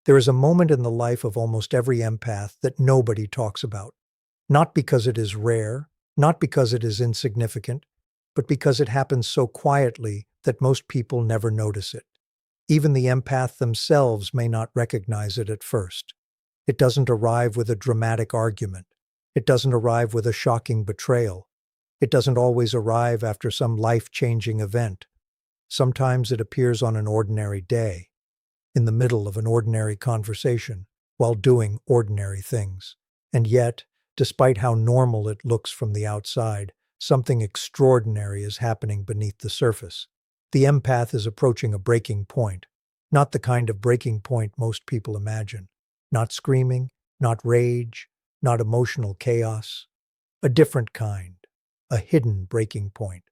There is a moment in the life of almost every empath that nobody talks about. Not because it is rare, not because it is insignificant, but because it happens so quietly that most people never notice it. Even the empath themselves may not recognize it at first. It doesn't arrive with a dramatic argument. It doesn't arrive with a shocking betrayal. It doesn't always arrive after some life-changing event. Sometimes it appears on an ordinary day, in the middle of an ordinary conversation, while doing ordinary things. And yet, despite how normal it looks from the outside, something extraordinary is happening beneath the surface. The empath is approaching a breaking point, not the kind of breaking point most people imagine. Not screaming, not rage, not emotional chaos. A different kind, a hidden breaking point.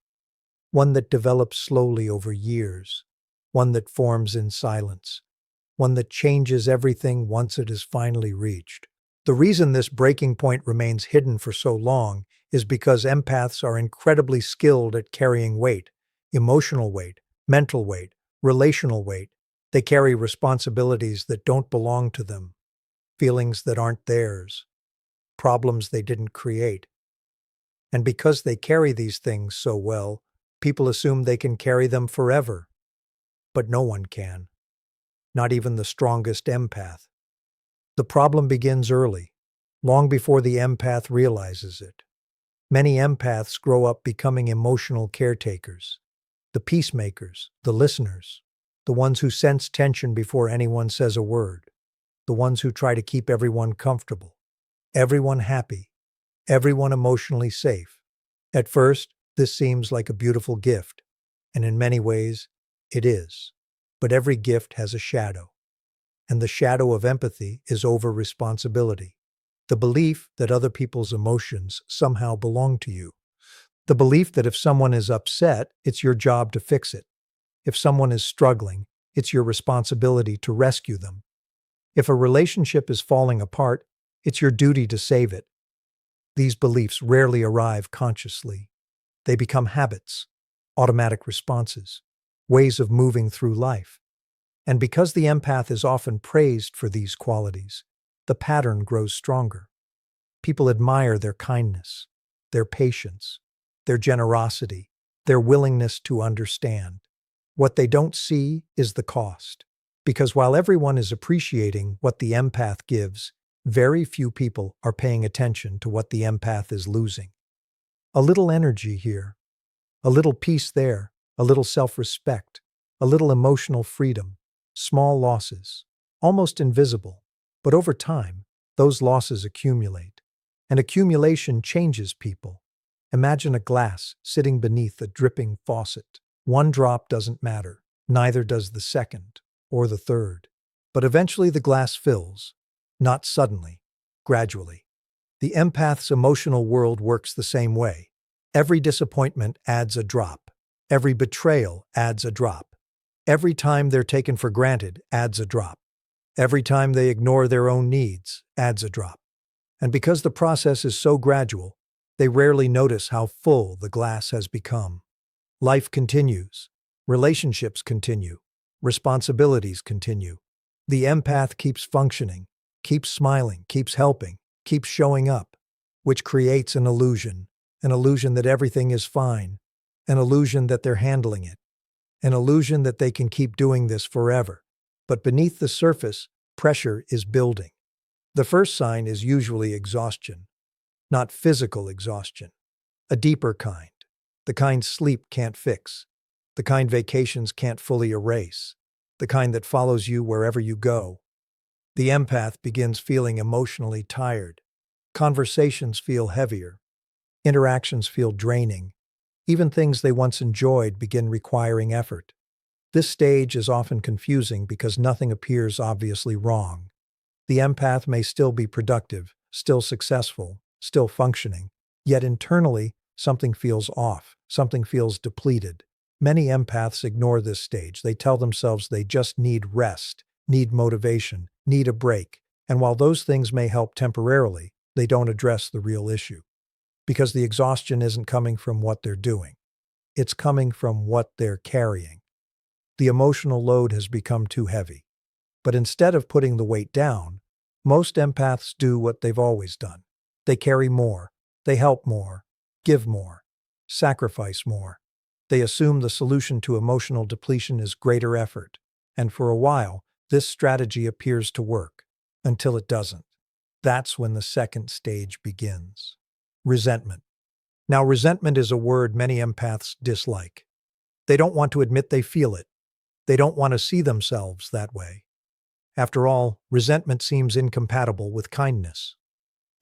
One that develops slowly over years, one that forms in silence, one that changes everything once it is finally reached. The reason this breaking point remains hidden for so long is because empaths are incredibly skilled at carrying weight, emotional weight, mental weight, relational weight. They carry responsibilities that don't belong to them, feelings that aren't theirs, problems they didn't create. And because they carry these things so well, people assume they can carry them forever. But no one can. Not even the strongest empath. The problem begins early, long before the empath realizes it. Many empaths grow up becoming emotional caretakers, the peacemakers, the listeners, the ones who sense tension before anyone says a word, the ones who try to keep everyone comfortable, everyone happy, everyone emotionally safe. At first, this seems like a beautiful gift, and in many ways, it is. But every gift has a shadow. And the shadow of empathy is over-responsibility. The belief that other people's emotions somehow belong to you. The belief that if someone is upset, it's your job to fix it. If someone is struggling, it's your responsibility to rescue them. If a relationship is falling apart, it's your duty to save it. These beliefs rarely arrive consciously. They become habits, automatic responses, ways of moving through life. And because the empath is often praised for these qualities, the pattern grows stronger. People admire their kindness, their patience, their generosity, their willingness to understand. What they don't see is the cost. Because while everyone is appreciating what the empath gives, very few people are paying attention to what the empath is losing. A little energy here, a little peace there, a little self-respect, a little emotional freedom, small losses, almost invisible. But over time, those losses accumulate. And accumulation changes people. Imagine a glass sitting beneath a dripping faucet. One drop doesn't matter, neither does the second or the third. But eventually the glass fills, not suddenly, gradually. The empath's emotional world works the same way. Every disappointment adds a drop. Every betrayal adds a drop. Every time they're taken for granted adds a drop. Every time they ignore their own needs adds a drop. And because the process is so gradual, they rarely notice how full the glass has become. Life continues. Relationships continue. Responsibilities continue. The empath keeps functioning, keeps smiling, keeps helping, keeps showing up, which creates an illusion that everything is fine, an illusion that they're handling it, an illusion that they can keep doing this forever. But beneath the surface, pressure is building. The first sign is usually exhaustion, not physical exhaustion, a deeper kind, the kind sleep can't fix, the kind vacations can't fully erase, the kind that follows you wherever you go. The empath begins feeling emotionally tired. Conversations feel heavier. Interactions feel draining. Even things they once enjoyed begin requiring effort. This stage is often confusing because nothing appears obviously wrong. The empath may still be productive, still successful, still functioning, yet internally, something feels off, something feels depleted. Many empaths ignore this stage. They tell themselves they just need rest, need motivation, need a break. And while those things may help temporarily, they don't address the real issue. Because the exhaustion isn't coming from what they're doing. It's coming from what they're carrying. The emotional load has become too heavy. But instead of putting the weight down, most empaths do what they've always done. They carry more, they help more, give more, sacrifice more. They assume the solution to emotional depletion is greater effort, and for a while, this strategy appears to work, until it doesn't. That's when the second stage begins. Resentment. Now, resentment is a word many empaths dislike. They don't want to admit they feel it. They don't want to see themselves that way. After all, resentment seems incompatible with kindness,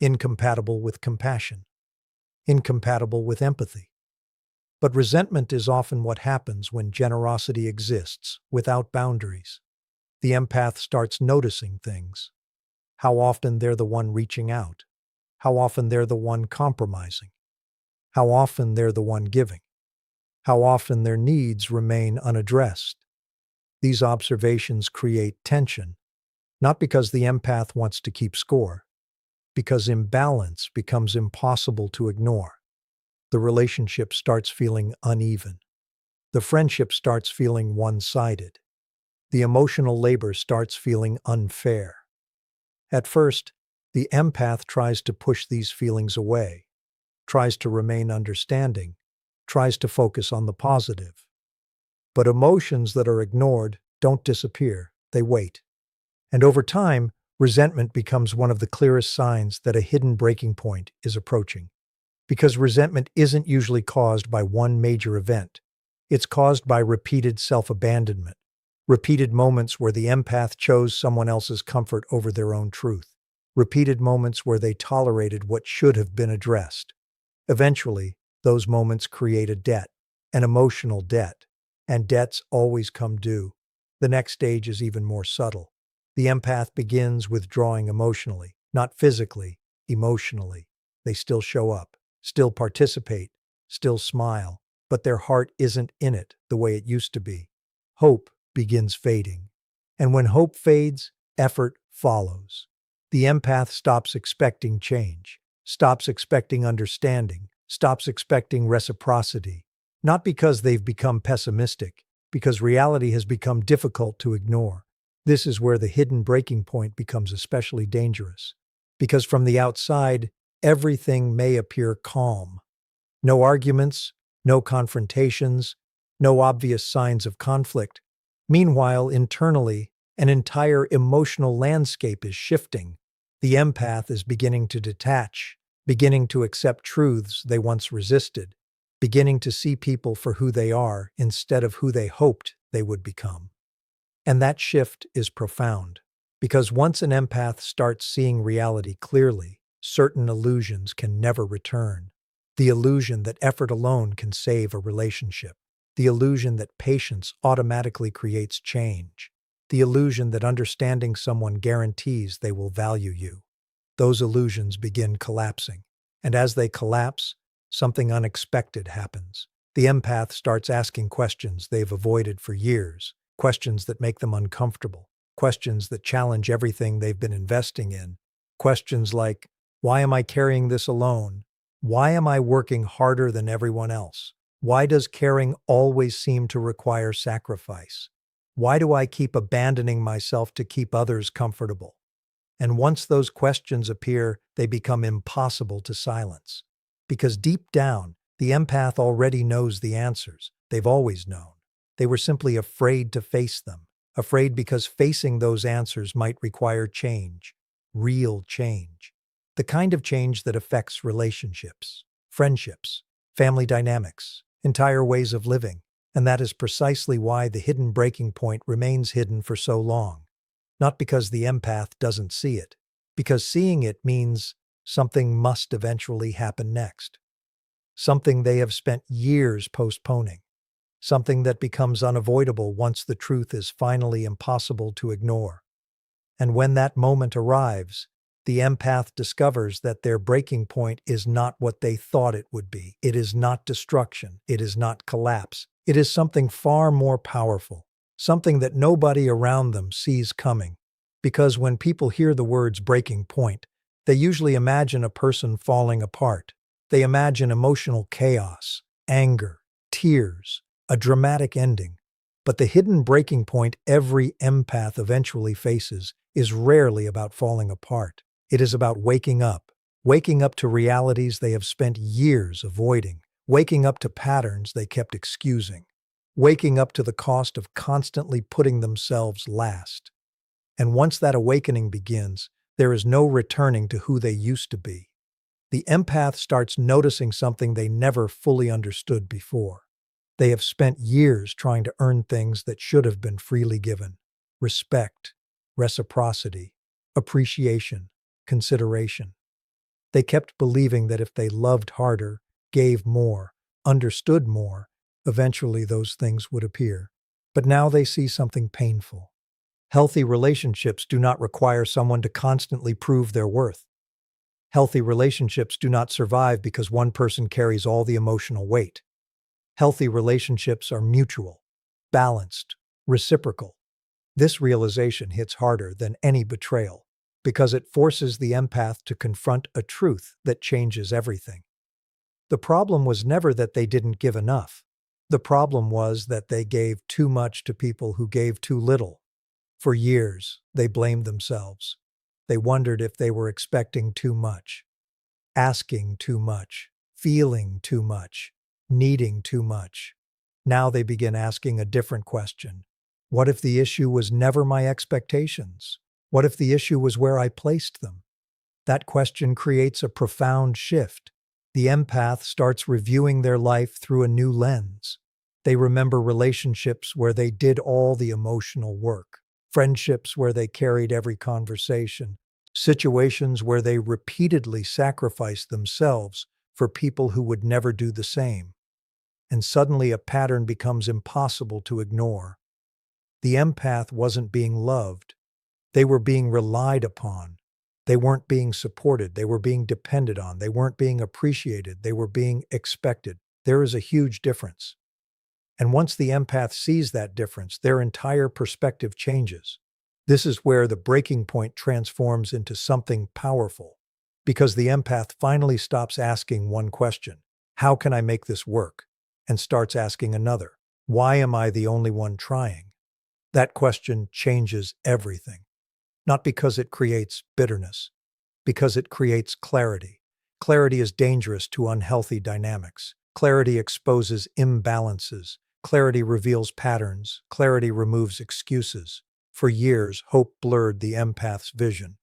incompatible with compassion, incompatible with empathy. But resentment is often what happens when generosity exists without boundaries. The empath starts noticing things. How often they're the one reaching out. How often they're the one compromising. How often they're the one giving. How often their needs remain unaddressed. These observations create tension, not because the empath wants to keep score, because imbalance becomes impossible to ignore. The relationship starts feeling uneven. The friendship starts feeling one-sided. The emotional labor starts feeling unfair. At first, the empath tries to push these feelings away, tries to remain understanding, tries to focus on the positive. But emotions that are ignored don't disappear, they wait. And over time, resentment becomes one of the clearest signs that a hidden breaking point is approaching. Because resentment isn't usually caused by one major event. It's caused by repeated self-abandonment, repeated moments where the empath chose someone else's comfort over their own truth, repeated moments where they tolerated what should have been addressed. Eventually, those moments create a debt, an emotional debt, and debts always come due. The next stage is even more subtle. The empath begins withdrawing emotionally, not physically, emotionally. They still show up, still participate, still smile, but their heart isn't in it the way it used to be. Hope begins fading. And when hope fades, effort follows. The empath stops expecting change, stops expecting understanding, stops expecting reciprocity. Not because they've become pessimistic, because reality has become difficult to ignore. This is where the hidden breaking point becomes especially dangerous. Because from the outside, everything may appear calm. No arguments, no confrontations, no obvious signs of conflict. Meanwhile, internally, an entire emotional landscape is shifting. The empath is beginning to detach, beginning to accept truths they once resisted, beginning to see people for who they are instead of who they hoped they would become. And that shift is profound, because once an empath starts seeing reality clearly, certain illusions can never return. The illusion that effort alone can save a relationship. The illusion that patience automatically creates change. The illusion that understanding someone guarantees they will value you. Those illusions begin collapsing. And as they collapse, something unexpected happens. The empath starts asking questions they've avoided for years, questions that make them uncomfortable, questions that challenge everything they've been investing in. Questions like, why am I carrying this alone? Why am I working harder than everyone else? Why does caring always seem to require sacrifice? Why do I keep abandoning myself to keep others comfortable? And once those questions appear, they become impossible to silence. Because deep down, the empath already knows the answers. They've always known. They were simply afraid to face them. Afraid because facing those answers might require change. Real change. The kind of change that affects relationships, friendships, family dynamics, entire ways of living. And that is precisely why the hidden breaking point remains hidden for so long. Not because the empath doesn't see it, because seeing it means something must eventually happen next. Something they have spent years postponing. Something that becomes unavoidable once the truth is finally impossible to ignore. And when that moment arrives, the empath discovers that their breaking point is not what they thought it would be. It is not destruction. It is not collapse. It is something far more powerful. Something that nobody around them sees coming. Because when people hear the words breaking point, they usually imagine a person falling apart. They imagine emotional chaos, anger, tears, a dramatic ending. But the hidden breaking point every empath eventually faces is rarely about falling apart. It is about waking up to realities they have spent years avoiding, waking up to patterns they kept excusing, waking up to the cost of constantly putting themselves last. And once that awakening begins, there is no returning to who they used to be. The empath starts noticing something they never fully understood before. They have spent years trying to earn things that should have been freely given: respect, reciprocity, appreciation, consideration. They kept believing that if they loved harder, gave more, understood more, eventually those things would appear. But now they see something painful. Healthy relationships do not require someone to constantly prove their worth. Healthy relationships do not survive because one person carries all the emotional weight. Healthy relationships are mutual, balanced, reciprocal. This realization hits harder than any betrayal because it forces the empath to confront a truth that changes everything. The problem was never that they didn't give enough. The problem was that they gave too much to people who gave too little. For years, they blamed themselves. They wondered if they were expecting too much, asking too much, feeling too much, needing too much. Now they begin asking a different question. What if the issue was never my expectations? What if the issue was where I placed them? That question creates a profound shift. The empath starts reviewing their life through a new lens. They remember relationships where they did all the emotional work, friendships where they carried every conversation, situations where they repeatedly sacrificed themselves for people who would never do the same. And suddenly a pattern becomes impossible to ignore. The empath wasn't being loved. They were being relied upon. They weren't being supported. They were being depended on. They weren't being appreciated. They were being expected. There is a huge difference. And once the empath sees that difference, their entire perspective changes. This is where the breaking point transforms into something powerful, because the empath finally stops asking one question: how can I make this work? And starts asking another: why am I the only one trying? That question changes everything. Not because it creates bitterness, because it creates clarity. Clarity is dangerous to unhealthy dynamics. Clarity exposes imbalances. Clarity reveals patterns. Clarity removes excuses. For years, hope blurred the empath's vision.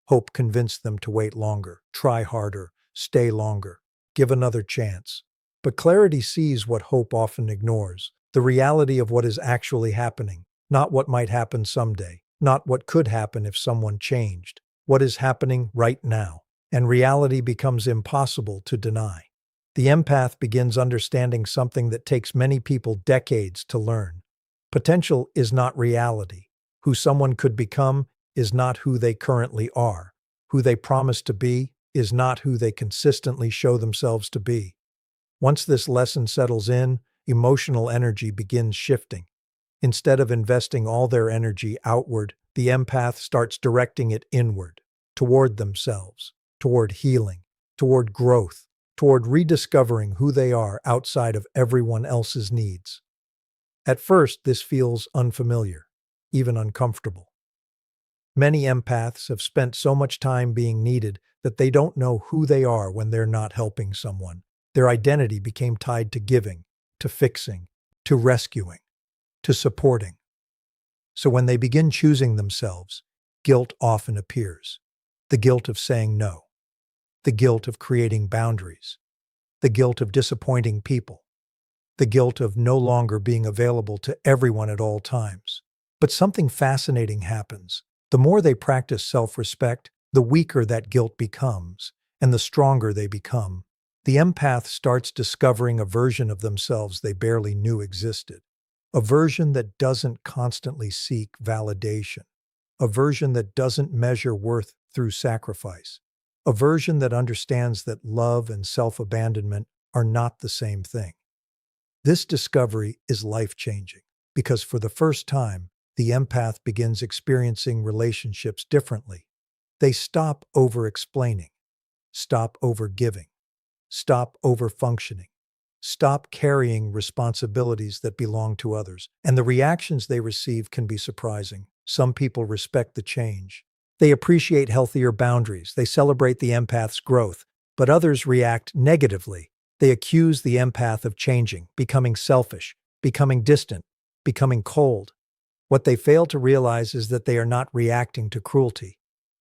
Hope convinced them to wait longer, try harder, stay longer, give another chance. But clarity sees what hope often ignores: the reality of what is actually happening, not what might happen someday, not what could happen if someone changed, what is happening right now. And reality becomes impossible to deny. The empath begins understanding something that takes many people decades to learn. Potential is not reality. Who someone could become is not who they currently are. Who they promise to be is not who they consistently show themselves to be. Once this lesson settles in, emotional energy begins shifting. Instead of investing all their energy outward, the empath starts directing it inward, toward themselves, toward healing, toward growth, toward rediscovering who they are outside of everyone else's needs. At first, this feels unfamiliar, even uncomfortable. Many empaths have spent so much time being needed that they don't know who they are when they're not helping someone. Their identity became tied to giving, to fixing, to rescuing, to supporting. So when they begin choosing themselves, guilt often appears. The guilt of saying no, the guilt of creating boundaries, the guilt of disappointing people, the guilt of no longer being available to everyone at all times. But something fascinating happens. The more they practice self-respect, the weaker that guilt becomes, and the stronger they become. The empath starts discovering a version of themselves they barely knew existed. A version that doesn't constantly seek validation. A version that doesn't measure worth through sacrifice. A version that understands that love and self-abandonment are not the same thing. This discovery is life-changing because for the first time, the empath begins experiencing relationships differently. They stop over-explaining, stop over-giving, stop over-functioning. stop carrying responsibilities that belong to others. And the reactions they receive can be surprising. Some people respect the change. They appreciate healthier boundaries. They celebrate the empath's growth. But others react negatively. They accuse the empath of changing, becoming selfish, becoming distant, becoming cold. What they fail to realize is that they are not reacting to cruelty.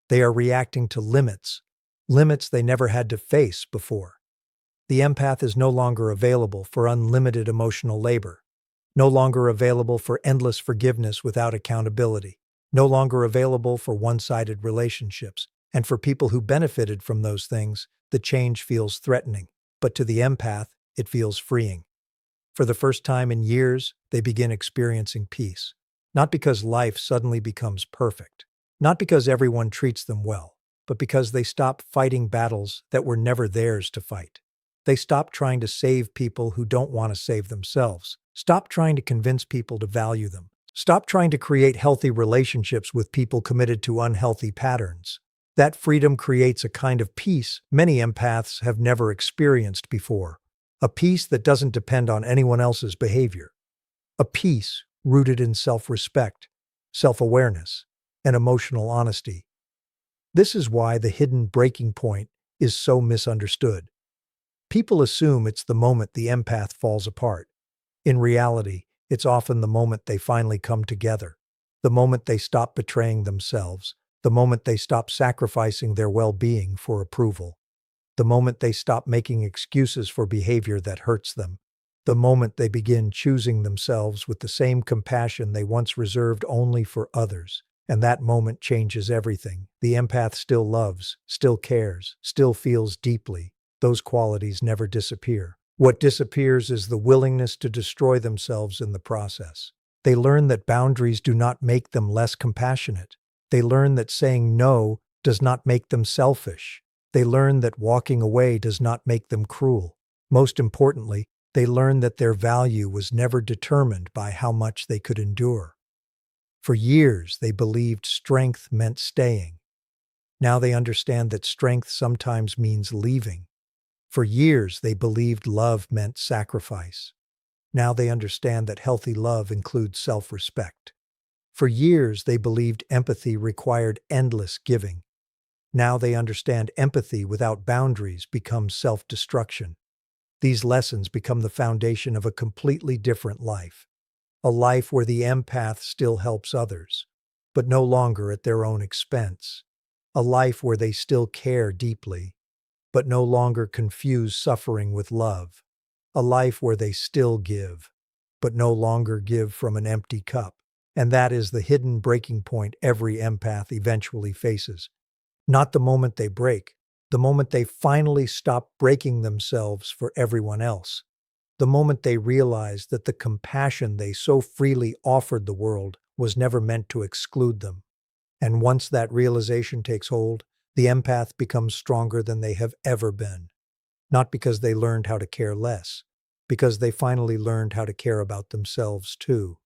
They are reacting to limits, limits they never had to face before. The empath is no longer available for unlimited emotional labor, no longer available for endless forgiveness without accountability, no longer available for one-sided relationships. And for people who benefited from those things, the change feels threatening. But to the empath, it feels freeing. For the first time in years, they begin experiencing peace. Not because life suddenly becomes perfect, not because everyone treats them well, but because they stop fighting battles that were never theirs to fight. They stop trying to save people who don't want to save themselves. Stop trying to convince people to value them. Stop trying to create healthy relationships with people committed to unhealthy patterns. That freedom creates a kind of peace many empaths have never experienced before. A peace that doesn't depend on anyone else's behavior. A peace rooted in self-respect, self-awareness, and emotional honesty. This is why the hidden breaking point is so misunderstood. People assume it's the moment the empath falls apart. In reality, it's often the moment they finally come together, the moment they stop betraying themselves, the moment they stop sacrificing their well-being for approval, the moment they stop making excuses for behavior that hurts them, the moment they begin choosing themselves with the same compassion they once reserved only for others. And that moment changes everything. The empath still loves, still cares, still feels deeply. Those qualities never disappear. What disappears is the willingness to destroy themselves in the process. They learn that boundaries do not make them less compassionate. They learn that saying no does not make them selfish. They learn that walking away does not make them cruel. Most importantly, they learn that their value was never determined by how much they could endure. For years, they believed strength meant staying. Now they understand that strength sometimes means leaving. For years, they believed love meant sacrifice. Now they understand that healthy love includes self-respect. For years, they believed empathy required endless giving. Now they understand empathy without boundaries becomes self-destruction. These lessons become the foundation of a completely different life. A life where the empath still helps others, but no longer at their own expense. A life where they still care deeply, but no longer confuse suffering with love. A life where they still give, but no longer give from an empty cup. And that is the hidden breaking point every empath eventually faces. Not the moment they break, the moment they finally stop breaking themselves for everyone else. The moment they realize that the compassion they so freely offered the world was never meant to exclude them. And once that realization takes hold, the empath becomes stronger than they have ever been. Not because they learned how to care less, because they finally learned how to care about themselves too.